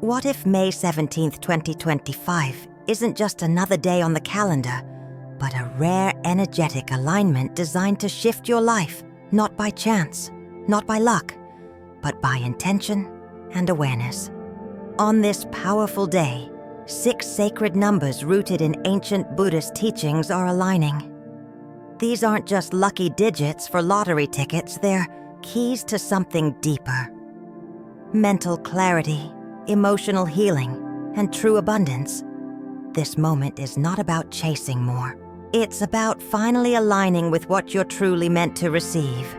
What if May 17th, 2025 isn't just another day on the calendar, but a rare energetic alignment designed to shift your life, not by chance, not by luck, but by intention and awareness? On this powerful day, 6 sacred numbers rooted in ancient Buddhist teachings are aligning. These aren't just lucky digits for lottery tickets, they're keys to something deeper. Mental clarity, emotional healing, and true abundance. This moment is not about chasing more. It's about finally aligning with what you're truly meant to receive.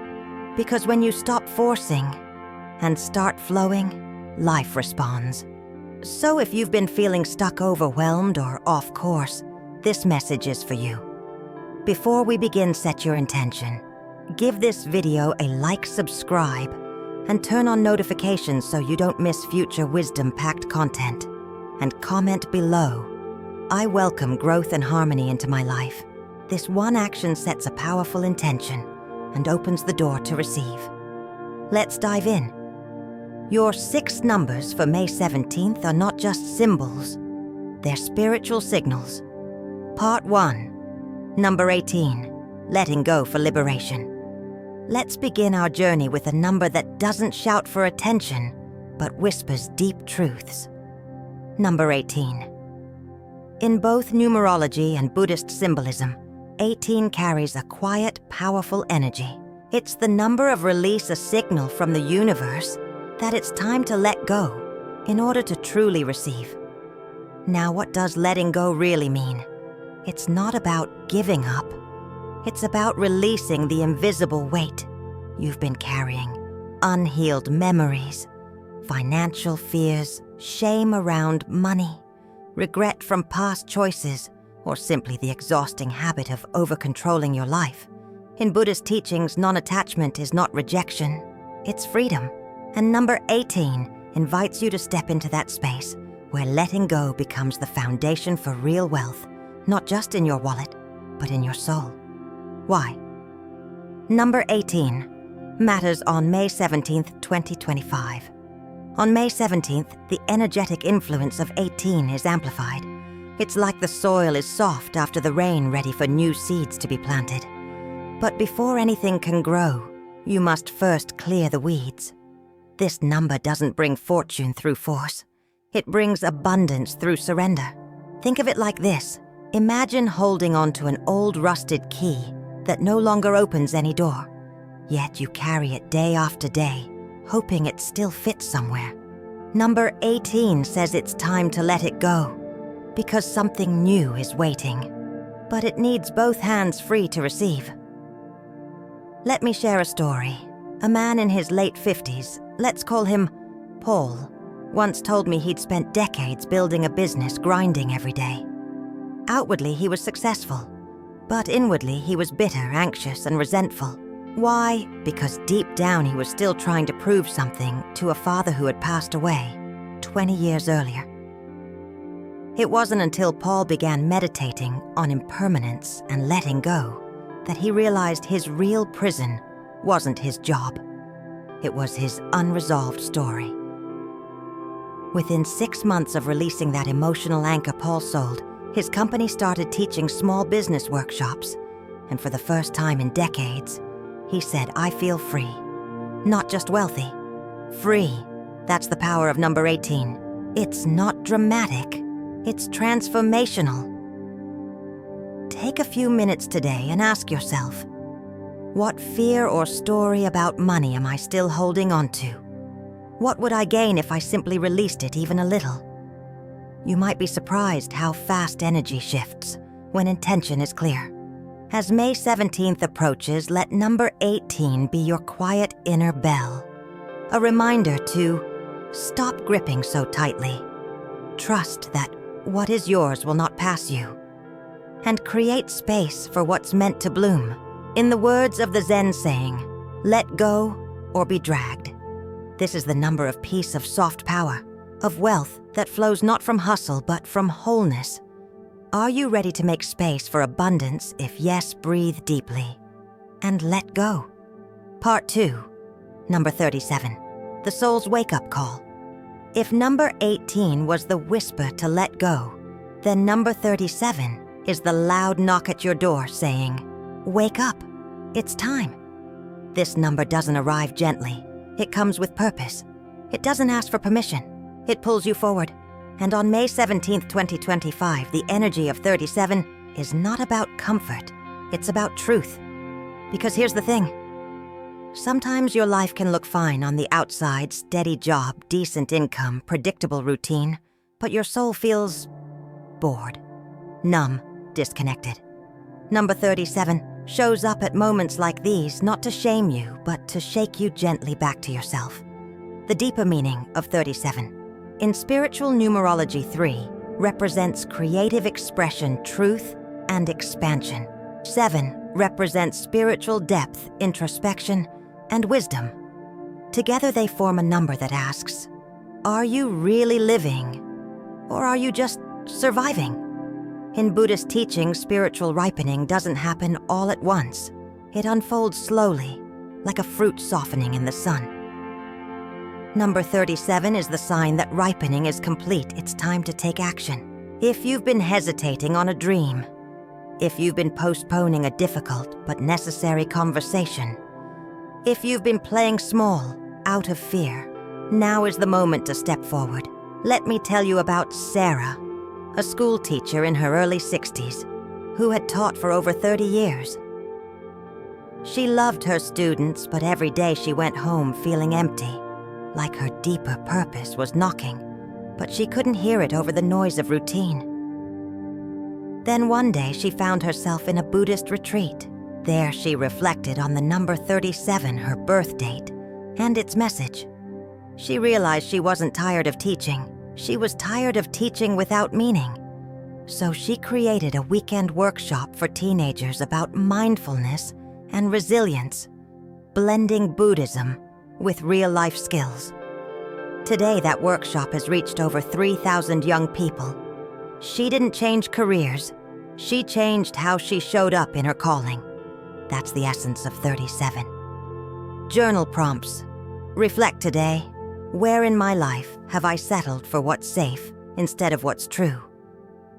Because when you stop forcing and start flowing, life responds. So if you've been feeling stuck, overwhelmed, or off course, this message is for you. Before we begin, set your intention. Give this video a like, subscribe, and turn on notifications so you don't miss future wisdom-packed content. And comment below. I welcome growth and harmony into my life. This one action sets a powerful intention and opens the door to receive. Let's dive in. Your 6 numbers for May 17th are not just symbols, they're spiritual signals. Part 1, number 18, letting go for liberation. Let's begin our journey with a number that doesn't shout for attention, but whispers deep truths. Number 18. In both numerology and Buddhist symbolism, 18 carries a quiet, powerful energy. It's the number of release, a signal from the universe that it's time to let go in order to truly receive. Now, what does letting go really mean? It's not about giving up. It's about releasing the invisible weight you've been carrying. Unhealed memories, financial fears, shame around money, regret from past choices, or simply the exhausting habit of over-controlling your life. In Buddhist teachings, non-attachment is not rejection, it's freedom. And number 18 invites you to step into that space where letting go becomes the foundation for real wealth, not just in your wallet, but in your soul. Why? Number 18 matters on May 17th, 2025. On May 17th, the energetic influence of 18 is amplified. It's like the soil is soft after the rain, ready for new seeds to be planted. But before anything can grow, you must first clear the weeds. This number doesn't bring fortune through force. It brings abundance through surrender. Think of it like this. Imagine holding on to an old rusted key that no longer opens any door. Yet you carry it day after day, hoping it still fits somewhere. Number 18 says it's time to let it go, because something new is waiting. But it needs both hands free to receive. Let me share a story. A man in his late 50s, let's call him Paul, once told me he'd spent decades building a business, grinding every day. Outwardly, he was successful, but inwardly, he was bitter, anxious, and resentful. Why? Because deep down, he was still trying to prove something to a father who had passed away 20 years earlier. It wasn't until Paul began meditating on impermanence and letting go that he realized his real prison wasn't his job. It was his unresolved story. Within 6 months of releasing that emotional anchor Paul sold, his company started teaching small business workshops. And for the first time in decades, he said, "I feel free." Not just wealthy. Free. That's the power of number 18. It's not dramatic. It's transformational. Take a few minutes today and ask yourself, what fear or story about money am I still holding on to? What would I gain if I simply released it even a little? You might be surprised how fast energy shifts when intention is clear. As May 17th approaches, let number 18 be your quiet inner bell. A reminder to stop gripping so tightly. Trust that what is yours will not pass you. And create space for what's meant to bloom. In the words of the Zen saying, let go or be dragged. This is the number of peace, of soft power, of wealth that flows not from hustle but from wholeness. Are you ready to make space for abundance? If yes, breathe deeply and let go. Part 2, number 37, the soul's wake-up call. If number 18 was the whisper to let go, then number 37 is the loud knock at your door saying, "Wake up, it's time." This number doesn't arrive gently. It comes with purpose. It doesn't ask for permission. It pulls you forward. And on May 17th, 2025, the energy of 37 is not about comfort. It's about truth. Because here's the thing. Sometimes your life can look fine on the outside, steady job, decent income, predictable routine, but your soul feels bored, numb, disconnected. Number 37 shows up at moments like these not to shame you, but to shake you gently back to yourself. The deeper meaning of 37. In spiritual numerology, 3 represents creative expression, truth, and expansion. 7 represents spiritual depth, introspection, and wisdom. Together they form a number that asks, are you really living, or are you just surviving? In Buddhist teaching, spiritual ripening doesn't happen all at once. It unfolds slowly, like a fruit softening in the sun. Number 37 is the sign that ripening is complete. It's time to take action. If you've been hesitating on a dream, if you've been postponing a difficult but necessary conversation, if you've been playing small, out of fear, now is the moment to step forward. Let me tell you about Sarah, a school teacher in her early 60s, who had taught for over 30 years. She loved her students, but every day she went home feeling empty, like her deeper purpose was knocking, but she couldn't hear it over the noise of routine. Then one day she found herself in a Buddhist retreat. There she reflected on the number 37, her birth date, and its message. She realized she wasn't tired of teaching. She was tired of teaching without meaning. So she created a weekend workshop for teenagers about mindfulness and resilience, blending Buddhism with real-life skills. Today, that workshop has reached over 3,000 young people. She didn't change careers. She changed how she showed up in her calling. That's the essence of 37. Journal prompts. Reflect today. Where in my life have I settled for what's safe instead of what's true?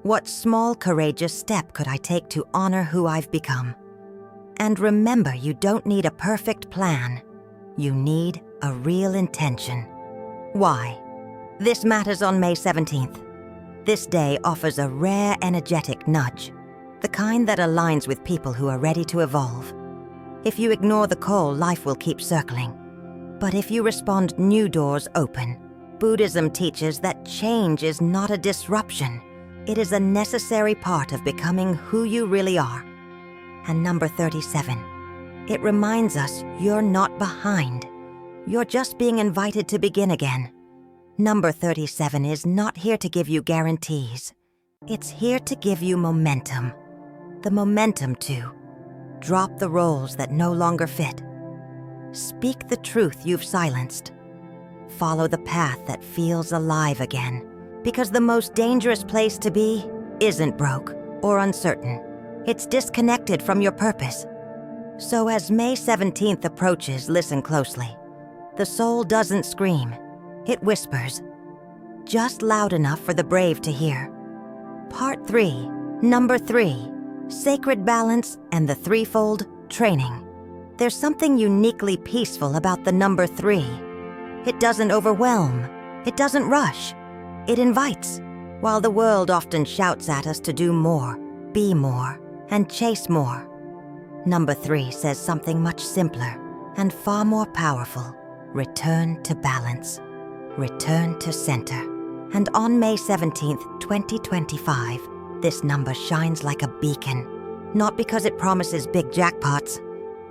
What small, courageous step could I take to honor who I've become? And remember, you don't need a perfect plan. You need a real intention. Why? This matters on May 17th. This day offers a rare energetic nudge, the kind that aligns with people who are ready to evolve. If you ignore the call, life will keep circling. But if you respond, new doors open. Buddhism teaches that change is not a disruption. It is a necessary part of becoming who you really are. And number 37. It reminds us you're not behind. You're just being invited to begin again. Number 37 is not here to give you guarantees. It's here to give you momentum. The momentum to drop the roles that no longer fit. Speak the truth you've silenced. Follow the path that feels alive again. Because the most dangerous place to be isn't broke or uncertain. It's disconnected from your purpose. So as May 17th approaches, listen closely. The soul doesn't scream. It whispers. Just loud enough for the brave to hear. Part 3, number 3, Sacred Balance and the Threefold Training. There's something uniquely peaceful about the number 3. It doesn't overwhelm. It doesn't rush. It invites. While the world often shouts at us to do more, be more, and chase more, number 3 says something much simpler and far more powerful. Return to balance. Return to center. And on May 17th, 2025, this number shines like a beacon, not because it promises big jackpots,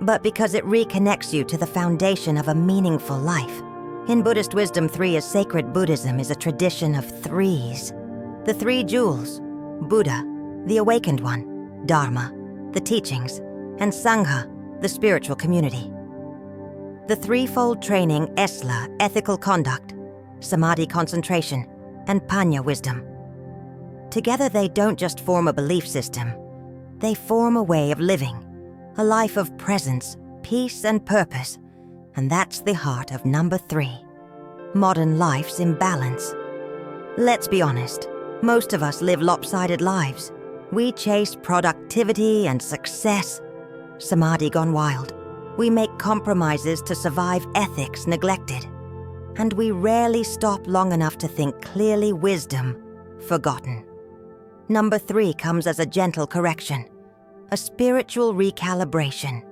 but because it reconnects you to the foundation of a meaningful life. In Buddhist wisdom, 3 is sacred. Buddhism is a tradition of 3s. The 3 jewels: Buddha, the awakened one; Dharma, the teachings; and Sangha, the spiritual community. The threefold training: Esla, ethical conduct; Samadhi, concentration; and Panya, wisdom. Together they don't just form a belief system. They form a way of living, a life of presence, peace, and purpose. And that's the heart of number 3. modern life's imbalance. Let's be honest, most of us live lopsided lives. We chase productivity and success, samadhi gone wild. We make compromises to survive ethics neglected. And we rarely stop long enough to think clearly, wisdom forgotten. Number 3 comes as a gentle correction, a spiritual recalibration.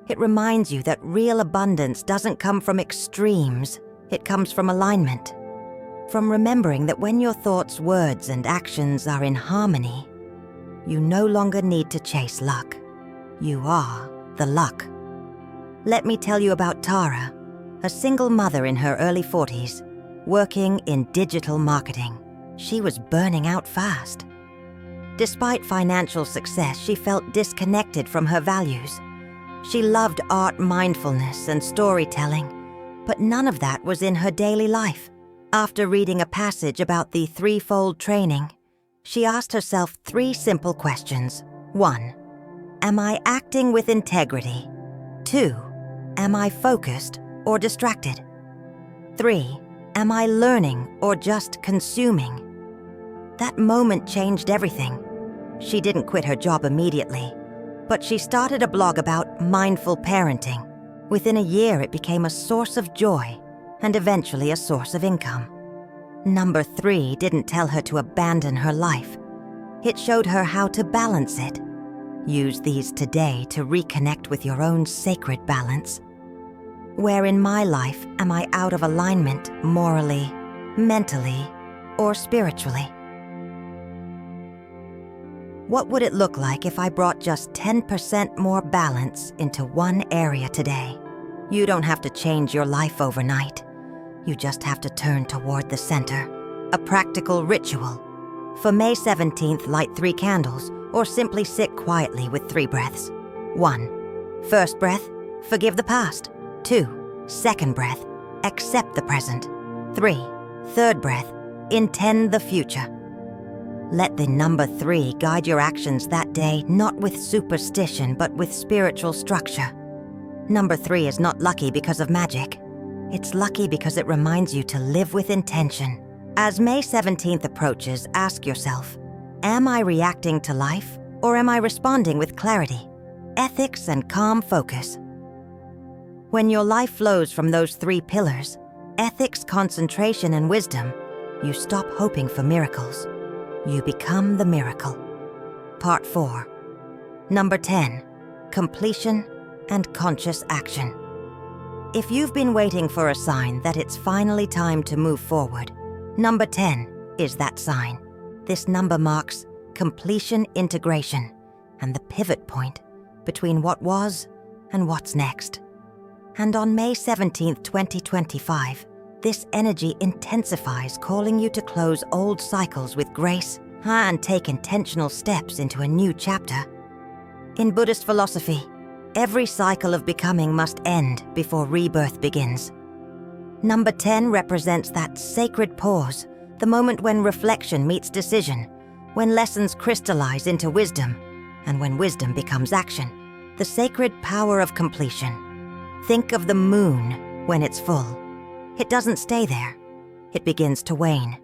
It reminds you that real abundance doesn't come from extremes, it comes from alignment. From remembering that when your thoughts, words, and actions are in harmony, you no longer need to chase luck. You are the luck. Let me tell you about Tara, a single mother in her early 40s, working in digital marketing. She was burning out fast. Despite financial success, she felt disconnected from her values. She loved art, mindfulness, and storytelling, but none of that was in her daily life. After reading a passage about the Threefold training, she asked herself 3 simple questions. 1. Am I acting with integrity? 2. Am I focused or distracted? 3. Am I learning or just consuming? That moment changed everything. She didn't quit her job immediately, but she started a blog about mindful parenting. Within a year, it became a source of joy and eventually a source of income. Number 3 didn't tell her to abandon her life. It showed her how to balance it. Use these today to reconnect with your own sacred balance. Where in my life am I out of alignment morally, mentally, or spiritually? What would it look like if I brought just 10% more balance into one area today? You don't have to change your life overnight. You just have to turn toward the center. A practical ritual. For May 17th, light 3 candles, or simply sit quietly with 3 breaths. 1. First breath, forgive the past. 2. Second breath, accept the present. 3. Third breath, intend the future. Let the number 3 guide your actions that day, not with superstition, but with spiritual structure. Number 3 is not lucky because of magic. It's lucky because it reminds you to live with intention. As May 17th approaches, ask yourself, am I reacting to life, or am I responding with clarity, ethics, and calm focus? When your life flows from those 3 pillars, ethics, concentration, and wisdom, you stop hoping for miracles. You become the miracle. Part 4. Number 10. Completion and conscious action. If you've been waiting for a sign that it's finally time to move forward, number 10 is that sign. This number marks completion integration and the pivot point between what was and what's next. And on May 17th, 2025, this energy intensifies, calling you to close old cycles with grace and take intentional steps into a new chapter. In Buddhist philosophy, every cycle of becoming must end before rebirth begins. Number 10 represents that sacred pause, the moment when reflection meets decision, when lessons crystallize into wisdom, and when wisdom becomes action. The sacred power of completion. Think of the moon when it's full. It doesn't stay there. It begins to wane.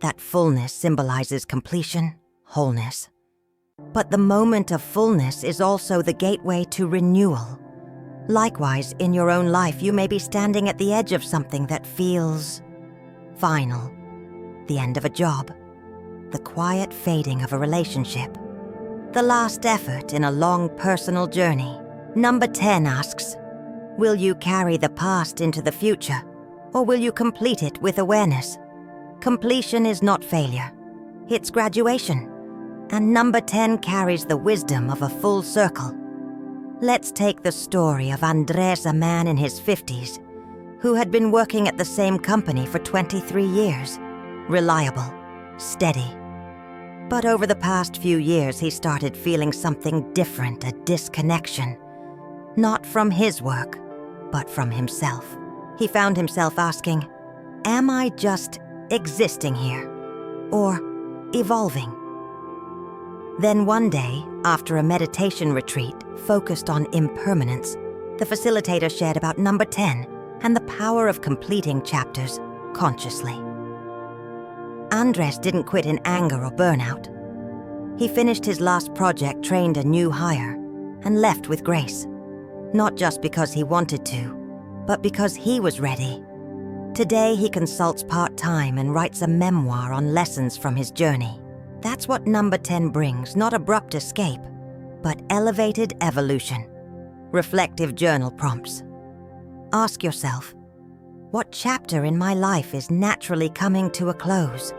That fullness symbolizes completion, wholeness. But the moment of fullness is also the gateway to renewal. Likewise, in your own life, you may be standing at the edge of something that feels final. The end of a job, the quiet fading of a relationship, the last effort in a long personal journey. Number 10 asks, will you carry the past into the future, or will you complete it with awareness? Completion is not failure, it's graduation. And number 10 carries the wisdom of a full circle. Let's take the story of Andres, a man in his 50s, who had been working at the same company for 23 years. Reliable, steady. But over the past few years, he started feeling something different, a disconnection. Not from his work, but from himself. He found himself asking, am I just existing here, or evolving? Then one day, after a meditation retreat focused on impermanence, the facilitator shared about number 10 and the power of completing chapters consciously. Andres didn't quit in anger or burnout. He finished his last project, trained a new hire, and left with grace. Not just because he wanted to, but because he was ready. Today he consults part-time and writes a memoir on lessons from his journey. That's what number 10 brings, not abrupt escape, but elevated evolution. Reflective journal prompts. Ask yourself, what chapter in my life is naturally coming to a close?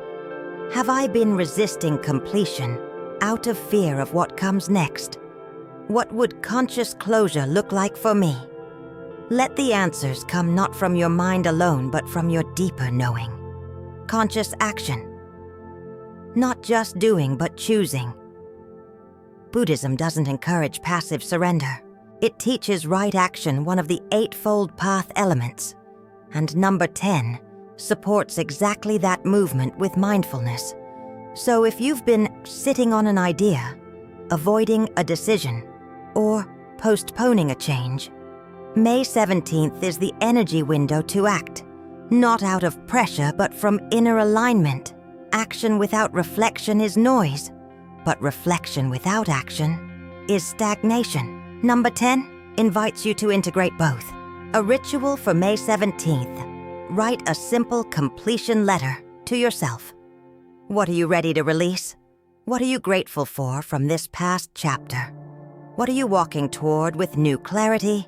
Have I been resisting completion out of fear of what comes next? What would conscious closure look like for me? Let the answers come not from your mind alone, but from your deeper knowing. Conscious action. Not just doing, but choosing. Buddhism doesn't encourage passive surrender. It teaches right action, one of the eightfold path elements. And number 10 supports exactly that movement with mindfulness. So if you've been sitting on an idea, avoiding a decision, or postponing a change, May 17th is the energy window to act, not out of pressure but from inner alignment. Action without reflection is noise, but reflection without action is stagnation. Number 10 invites you to integrate both. A ritual for May 17th. Write a simple completion letter to yourself. What are you ready to release? What are you grateful for from this past chapter? What are you walking toward with new clarity?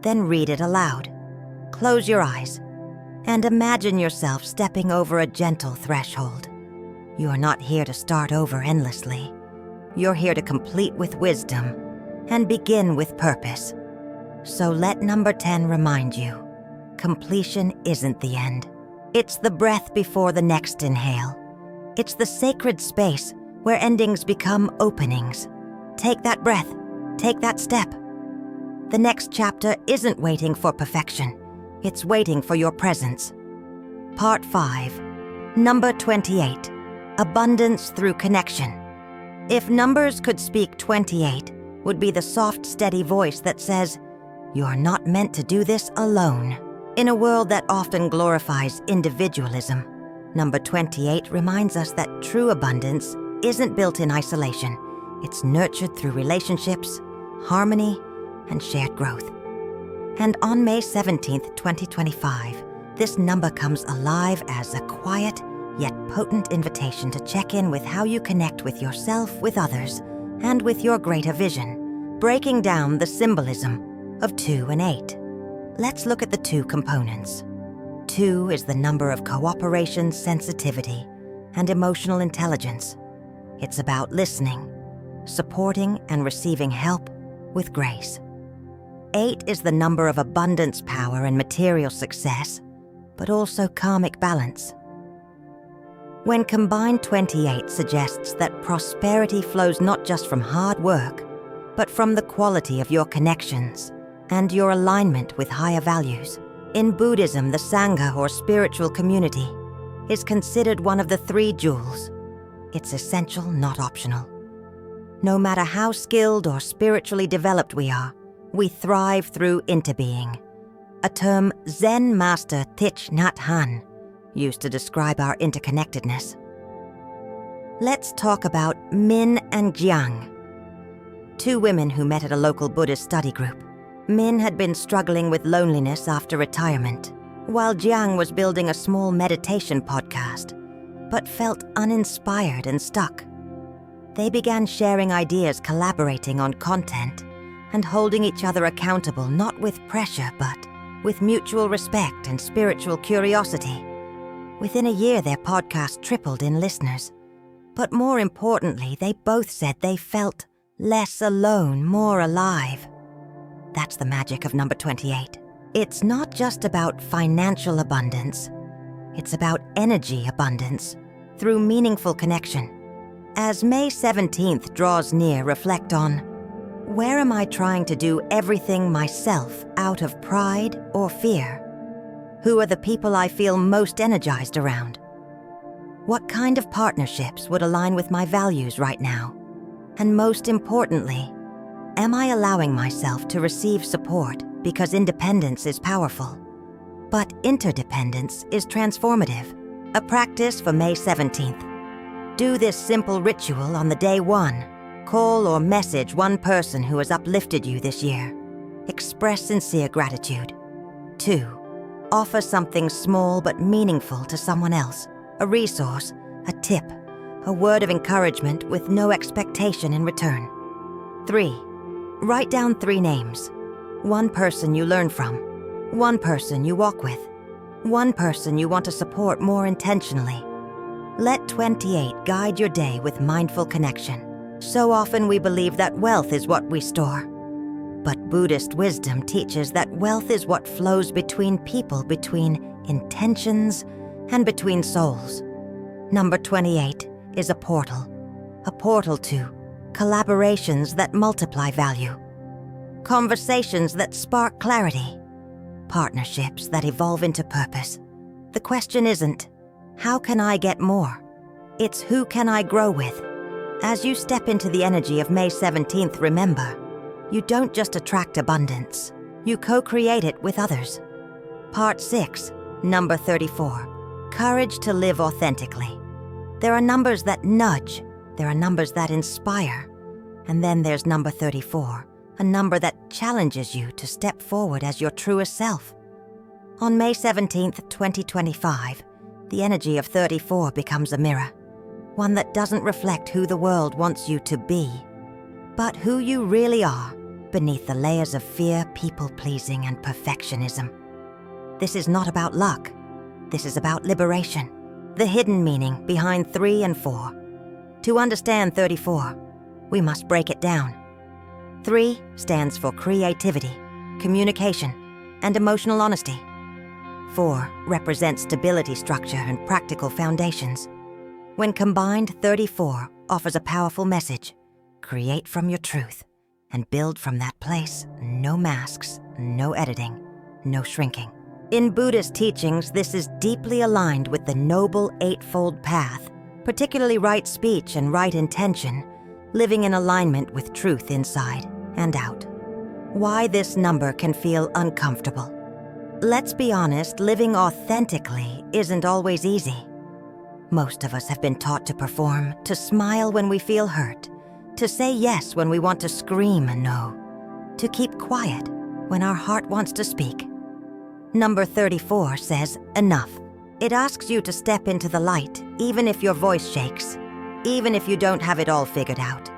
Then read it aloud. Close your eyes and imagine yourself stepping over a gentle threshold. You are not here to start over endlessly. You're here to complete with wisdom and begin with purpose. So let number 10 remind you, completion isn't the end. It's the breath before the next inhale. It's the sacred space where endings become openings. Take that breath, take that step. The next chapter isn't waiting for perfection. It's waiting for your presence. Part 5, number 28, abundance through connection. If numbers could speak, 28 would be the soft, steady voice that says, you are not meant to do this alone. In a world that often glorifies individualism, number 28 reminds us that true abundance isn't built in isolation. It's nurtured through relationships, harmony, and shared growth. And on May 17th, 2025, this number comes alive as a quiet yet potent invitation to check in with how you connect with yourself, with others, and with your greater vision, breaking down the symbolism of 2 and 8. Let's look at the 2 components. 2 is the number of cooperation, sensitivity, and emotional intelligence. It's about listening, supporting, and receiving help with grace. 8 is the number of abundance, power, and material success, but also karmic balance. When combined, 28 suggests that prosperity flows not just from hard work, but from the quality of your connections and your alignment with higher values. In Buddhism, the Sangha, or spiritual community, is considered one of the 3 jewels. It's essential, not optional. No matter how skilled or spiritually developed we are, we thrive through interbeing, a term Zen master Thich Nhat Hanh used to describe our interconnectedness. Let's talk about Min and Jiang, 2 women who met at a local Buddhist study group. Min had been struggling with loneliness after retirement, while Jiang was building a small meditation podcast, but felt uninspired and stuck. They began sharing ideas, collaborating on content, and holding each other accountable, not with pressure, but with mutual respect and spiritual curiosity. Within a year, their podcast tripled in listeners. But more importantly, they both said they felt less alone, more alive. That's the magic of number 28. It's not just about financial abundance. It's about energy abundance through meaningful connection. As May 17th draws near, reflect on, where am I trying to do everything myself out of pride or fear? Who are the people I feel most energized around? What kind of partnerships would align with my values right now? And most importantly, am I allowing myself to receive support because independence is powerful? But interdependence is transformative, a practice for May 17th. Do this simple ritual on the day 1. Call or message one person who has uplifted you this year. Express sincere gratitude. 2. Offer something small but meaningful to someone else. A resource, a tip, a word of encouragement with no expectation in return. 3. Write down 3 names. One person you learn from. One person you walk with. One person you want to support more intentionally. Let 28 guide your day with mindful connection. So often we believe that wealth is what we store. But Buddhist wisdom teaches that wealth is what flows between people, between intentions, and between souls. Number 28 is a portal to collaborations that multiply value, conversations that spark clarity, partnerships that evolve into purpose. The question isn't, how can I get more? It's who can I grow with? As you step into the energy of May 17th, remember, you don't just attract abundance, you co-create it with others. Part 6, number 34, courage to live authentically. There are numbers that nudge, there are numbers that inspire, and then there's number 34, a number that challenges you to step forward as your truest self. On May 17th, 2025, the energy of 34 becomes a mirror, one that doesn't reflect who the world wants you to be, but who you really are beneath the layers of fear, people-pleasing, and perfectionism. This is not about luck. This is about liberation, the hidden meaning behind 3 and 4. To understand 34, we must break it down. 3 stands for creativity, communication, and emotional honesty. 4 represents stability, structure, and practical foundations. When combined, 34 offers a powerful message. Create from your truth and build from that place. No masks, no editing, no shrinking. In Buddhist teachings, this is deeply aligned with the Noble Eightfold Path, particularly right speech and right intention, living in alignment with truth inside and out. Why this number can feel uncomfortable. Let's be honest, living authentically isn't always easy. Most of us have been taught to perform, to smile when we feel hurt, to say yes when we want to scream no, to keep quiet when our heart wants to speak. Number 34 says, enough. It asks you to step into the light, even if your voice shakes, even if you don't have it all figured out.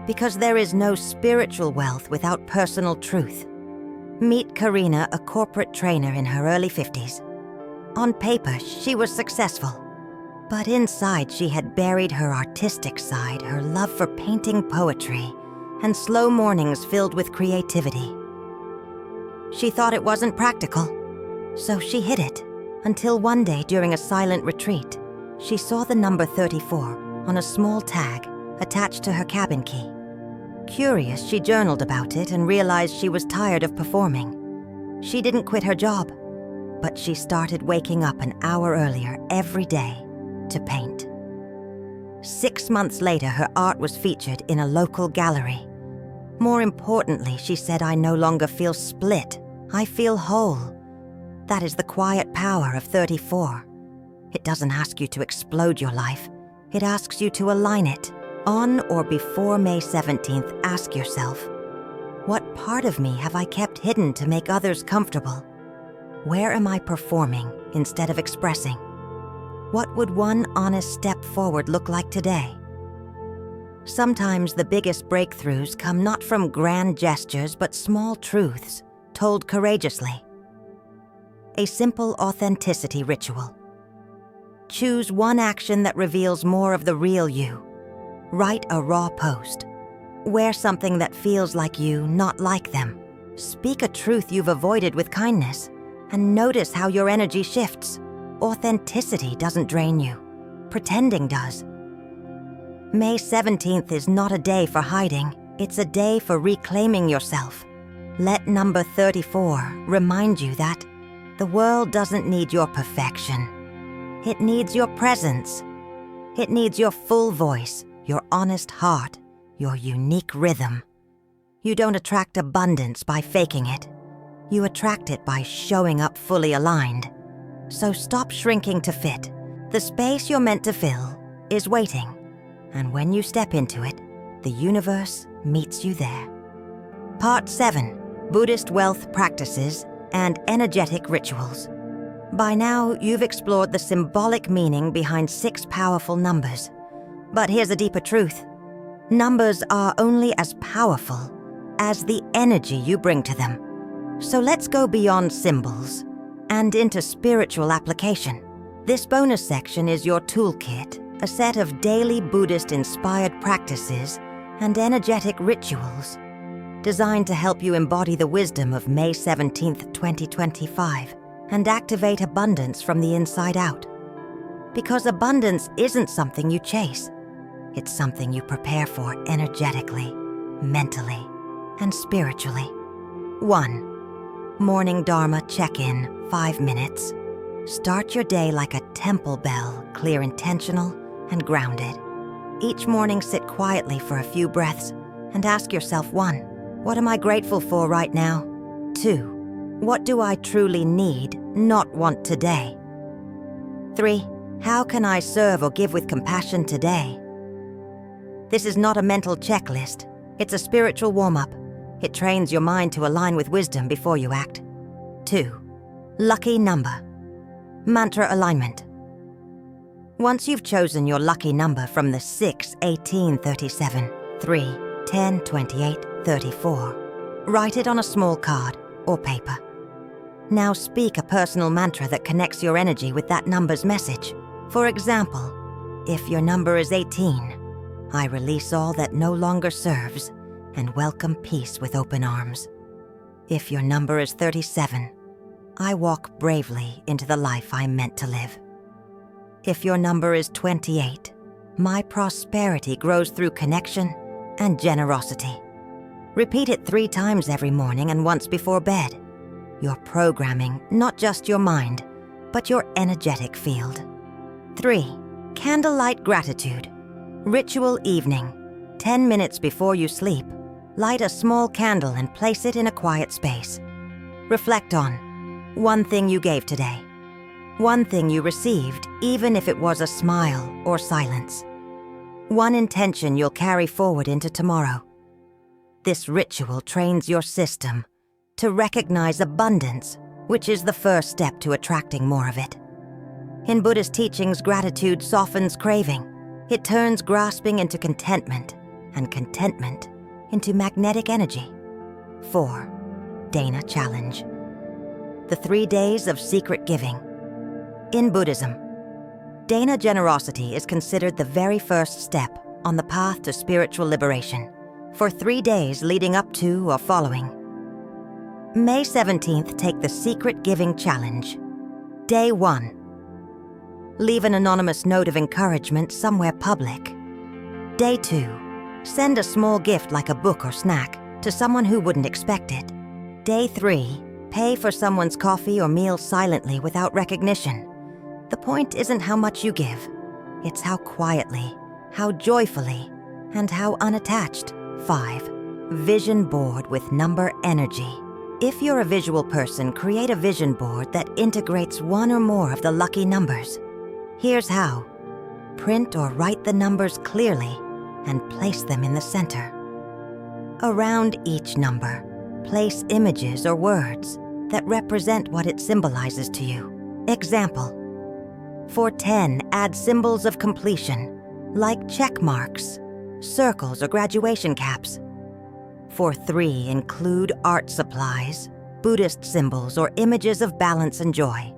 Because there is no spiritual wealth without personal truth. Meet Karina, a corporate trainer in her early 50s. On paper, she was successful. But inside, she had buried her artistic side, her love for painting poetry, and slow mornings filled with creativity. She thought it wasn't practical, so she hid it, until one day during a silent retreat, she saw the number 34 on a small tag attached to her cabin key. Curious, she journaled about it and realized she was tired of performing. She didn't quit her job, but she started waking up an hour earlier every day to paint. 6 months later, her art was featured in a local gallery. More importantly, she said, I no longer feel split. I feel whole. That is the quiet power of 34. It doesn't ask you to explode your life. It asks you to align it. On or before May 17th, ask yourself, what part of me have I kept hidden to make others comfortable? Where am I performing instead of expressing? What would one honest step forward look like today? Sometimes the biggest breakthroughs come not from grand gestures, but small truths, told courageously. A simple authenticity ritual. Choose one action that reveals more of the real you. Write a raw post. Wear something that feels like you, not like them. Speak a truth you've avoided with kindness, and notice how your energy shifts. Authenticity doesn't drain you. Pretending does. May 17th is not a day for hiding. It's a day for reclaiming yourself. Let number 34 remind you that the world doesn't need your perfection. It needs your presence. It needs your full voice, your honest heart, your unique rhythm. You don't attract abundance by faking it. You attract it by showing up fully aligned. So stop shrinking to fit. The space you're meant to fill is waiting. And when you step into it, the universe meets you there. Part 7. Buddhist Wealth Practices and Energetic Rituals. By now, you've explored the symbolic meaning behind 6 powerful numbers. But here's a deeper truth. Numbers are only as powerful as the energy you bring to them. So let's go beyond symbols and into spiritual application. This bonus section is your toolkit, a set of daily Buddhist-inspired practices and energetic rituals designed to help you embody the wisdom of May 17th, 2025 and activate abundance from the inside out. Because abundance isn't something you chase. It's something you prepare for energetically, mentally, and spiritually. 1. Morning Dharma check-in, 5 minutes. Start your day like a temple bell, clear, intentional, and grounded. Each morning sit quietly for a few breaths and ask yourself 1. What am I grateful for right now? 2. What do I truly need, not want today? 3. How can I serve or give with compassion today? This is not a mental checklist. It's a spiritual warm-up. It trains your mind to align with wisdom before you act. 2. Lucky number. Mantra alignment. Once you've chosen your lucky number from the 6, 18, 37, 3, 10, 28, 34, write it on a small card or paper. Now speak a personal mantra that connects your energy with that number's message. For example, if your number is 18, I release all that no longer serves and welcome peace with open arms. If your number is 37, I walk bravely into the life I'm meant to live. If your number is 28, my prosperity grows through connection and generosity. Repeat it 3 times every morning and once before bed. You're programming not just your mind, but your energetic field. 3. Candlelight gratitude. Ritual evening. 10 minutes before you sleep, light a small candle and place it in a quiet space. Reflect on one thing you gave today. One thing you received, even if it was a smile or silence. One intention you'll carry forward into tomorrow. This ritual trains your system to recognize abundance, which is the first step to attracting more of it. In Buddhist teachings, gratitude softens craving. It turns grasping into contentment, and contentment into magnetic energy. 4. Dana Challenge. The 3 days of secret giving. In Buddhism, Dana generosity is considered the very first step on the path to spiritual liberation for 3 days leading up to or following. May 17th, take the Secret Giving Challenge. Day 1. Leave an anonymous note of encouragement somewhere public. Day 2. Send a small gift like a book or snack to someone who wouldn't expect it. Day 3. Pay for someone's coffee or meal silently without recognition. The point isn't how much you give. It's how quietly, how joyfully, and how unattached. 5. Vision board with number energy. If you're a visual person, create a vision board that integrates one or more of the lucky numbers. Here's how. Print or write the numbers clearly and place them in the center. Around each number, place images or words that represent what it symbolizes to you. Example. For 10, add symbols of completion, like check marks, circles, or graduation caps. For 3, include art supplies, Buddhist symbols, or images of balance and joy.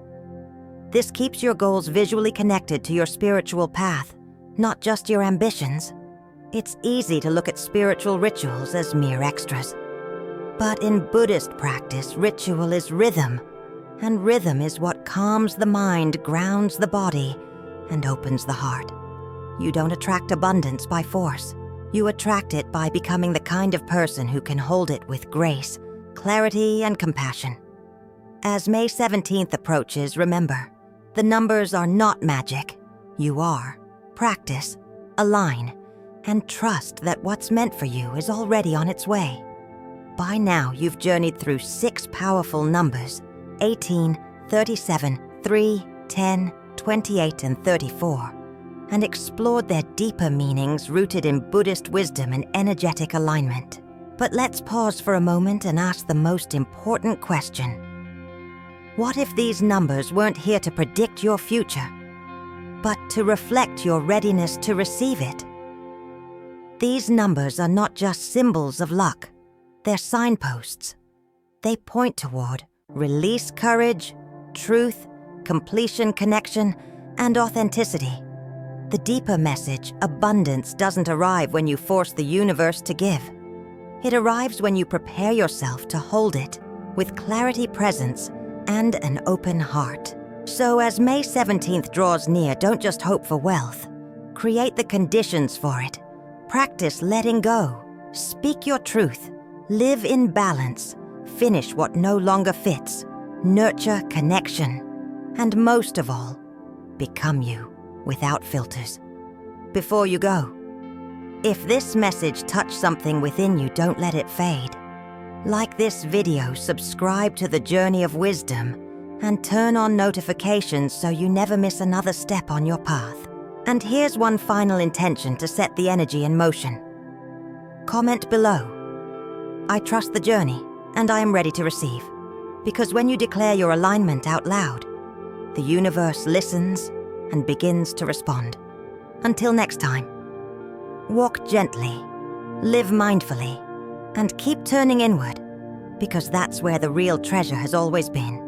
This keeps your goals visually connected to your spiritual path, not just your ambitions. It's easy to look at spiritual rituals as mere extras. But in Buddhist practice, ritual is rhythm, and rhythm is what calms the mind, grounds the body, and opens the heart. You don't attract abundance by force. You attract it by becoming the kind of person who can hold it with grace, clarity, and compassion. As May 17th approaches, remember, the numbers are not magic. You are. Practice, align, and trust that what's meant for you is already on its way. By now, you've journeyed through 6 powerful numbers: 18, 37, 3, 10, 28, and 34, and explored their deeper meanings rooted in Buddhist wisdom and energetic alignment. But let's pause for a moment and ask the most important question. What if these numbers weren't here to predict your future, but to reflect your readiness to receive it? These numbers are not just symbols of luck. They're signposts. They point toward release courage, truth, completion connection, and authenticity. The deeper message, abundance, doesn't arrive when you force the universe to give. It arrives when you prepare yourself to hold it with clarity, presence, and an open heart. So as May 17th draws near, don't just hope for wealth. Create the conditions for it. Practice letting go. Speak your truth. Live in balance. Finish what no longer fits. Nurture connection. And most of all, become you without filters. Before you go, if this message touched something within you, don't let it fade. Like this video, subscribe to the Journey of Wisdom and turn on notifications so you never miss another step on your path. And here's one final intention to set the energy in motion. Comment below. I trust the journey and I am ready to receive. Because when you declare your alignment out loud, the universe listens and begins to respond. Until next time, walk gently, live mindfully, and keep turning inward, because that's where the real treasure has always been.